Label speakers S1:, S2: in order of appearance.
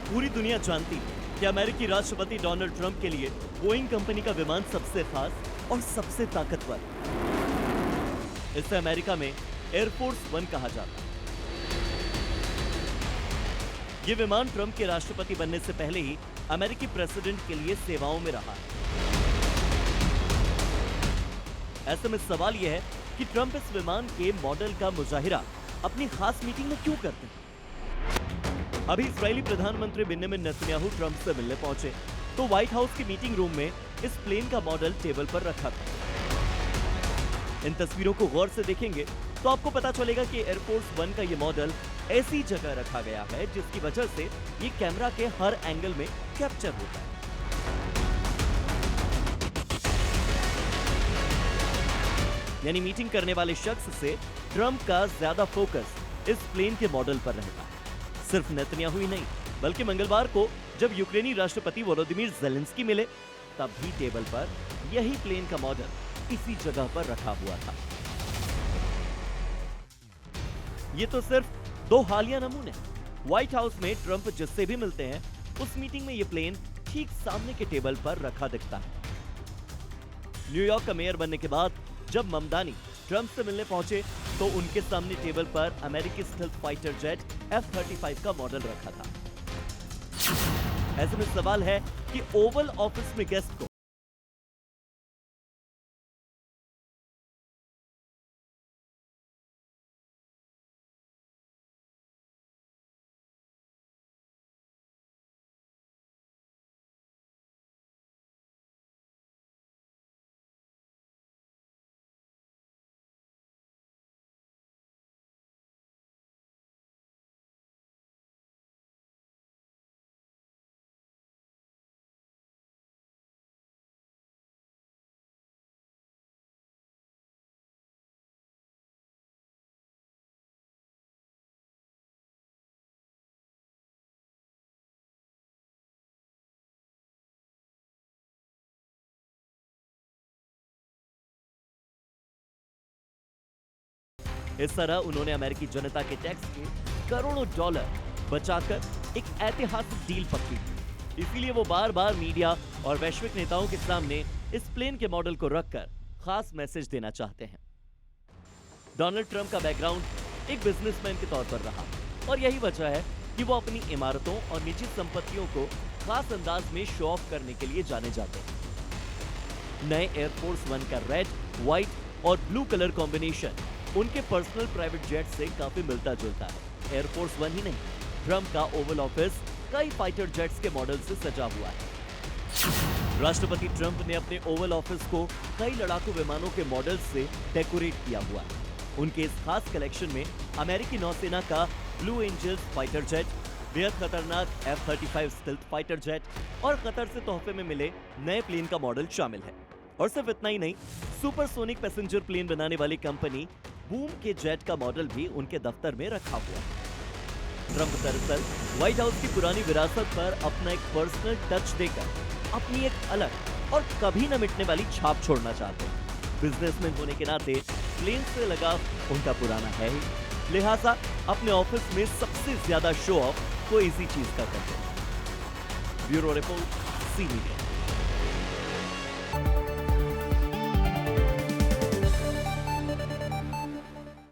S1: पूरी दुनिया जानती है कि अमेरिकी राष्ट्रपति डोनाल्ड ट्रंप के लिए बोइंग कंपनी का विमान सबसे खास और सबसे ताकतवर। इसे अमेरिका में एयरफोर्स वन कहा जाता है। यह विमान ट्रंप के राष्ट्रपति बनने से पहले ही अमेरिकी प्रेसिडेंट के लिए सेवाओं में रहा है। ऐसे में सवाल यह है कि ट्रंप इस विमान के मॉडल का मुजाहिरा अपनी खास मीटिंग में क्यों करते हैं? अभी इस्राएली प्रधानमंत्री बेंजामिन नेतन्याहू ट्रंप से मिलने पहुंचे तो व्हाइट हाउस की मीटिंग रूम में इस प्लेन का मॉडल टेबल पर रखा था। इन तस्वीरों को गौर से देखेंगे तो आपको पता चलेगा कि एयरफोर्स वन का ये मॉडल ऐसी जगह रखा गया है जिसकी वजह से ये कैमरा के हर एंगल में कैप्चर होता है। यानी मीटिंग करने वाले शख्स से ट्रंप का ज्यादा फोकस इस प्लेन के मॉडल पर रहेगा। सिर्फ नेतन्याहू ही नहीं बल्कि मंगलवार को जब यूक्रेनी राष्ट्रपति वोलोदिमीर ज़ेलेंस्की मिले तब भी टेबल पर यही प्लेन का मॉडल इसी जगह पर रखा हुआ था। ये तो सिर्फ दो हालिया नमूने। व्हाइट हाउस में ट्रंप जिससे भी मिलते हैं उस मीटिंग में ये प्लेन ठीक सामने के टेबल पर रखा दिखता है। न्यूयॉर्क का मेयर बनने के बाद जब ममदानी ट्रंप से मिलने पहुंचे तो उनके सामने टेबल पर अमेरिकी स्टेल्थ फाइटर जेट F-35 का मॉडल रखा था। ऐसे में सवाल है कि ओवल ऑफिस में गेस्ट को इस तरह उन्होंने अमेरिकी जनता के टैक्स के करोड़ों डॉलर बचाकर एक ऐतिहासिक डील पक्की की। इसीलिए वो बार बार मीडिया और वैश्विक नेताओं के सामने इस प्लेन के मॉडल को रखकर खास मैसेज देना चाहते हैं। डोनाल्ड ट्रंप का बैकग्राउंड एक बिजनेसमैन के तौर पर रहा और यही वजह है कि वो अपनी इमारतों और निजी संपत्तियों को खास अंदाज में शो ऑफ करने के लिए जाने जाते हैं। नए एयरफोर्स वन का रेड, व्हाइट और ब्लू कलर कॉम्बिनेशन उनके पर्सनल प्राइवेट जेट से काफी मिलता जुलता है। एयरफोर्स वन ही नहीं, ट्रंप का ओवल ऑफिस कई फाइटर जेट्स के मॉडल से सजा हुआ है। राष्ट्रपति ट्रंप ने अपने ओवल ऑफिस को कई लड़ाकू विमानों के मॉडल से डेकोरेट किया हुआ है। उनके इस खास कलेक्शन में अमेरिकी नौसेना का ब्लू एंजल्स फाइटर जेट, बेहद खतरनाक F-35 स्टेल्थ फाइटर जेट और कतर से तोहफे में मिले नए प्लेन का मॉडल शामिल है। और सिर्फ इतना ही नहीं, सुपरसोनिक पैसेंजर प्लेन बनाने वाली कंपनी बूम के जेट का मॉडल भी उनके दफ्तर में रखा हुआ है। ट्रंप दरअसल व्हाइट हाउस की पुरानी विरासत पर अपना एक पर्सनल टच देकर अपनी एक अलग और कभी न मिटने वाली छाप छोड़ना चाहते हैं। बिजनेसमैन होने के नाते प्लेन से लगाव उनका पुराना है ही, लिहाजा अपने ऑफिस में सबसे ज्यादा शो ऑफ कोई इसी चीज का करते हैं। Bureau report, C media.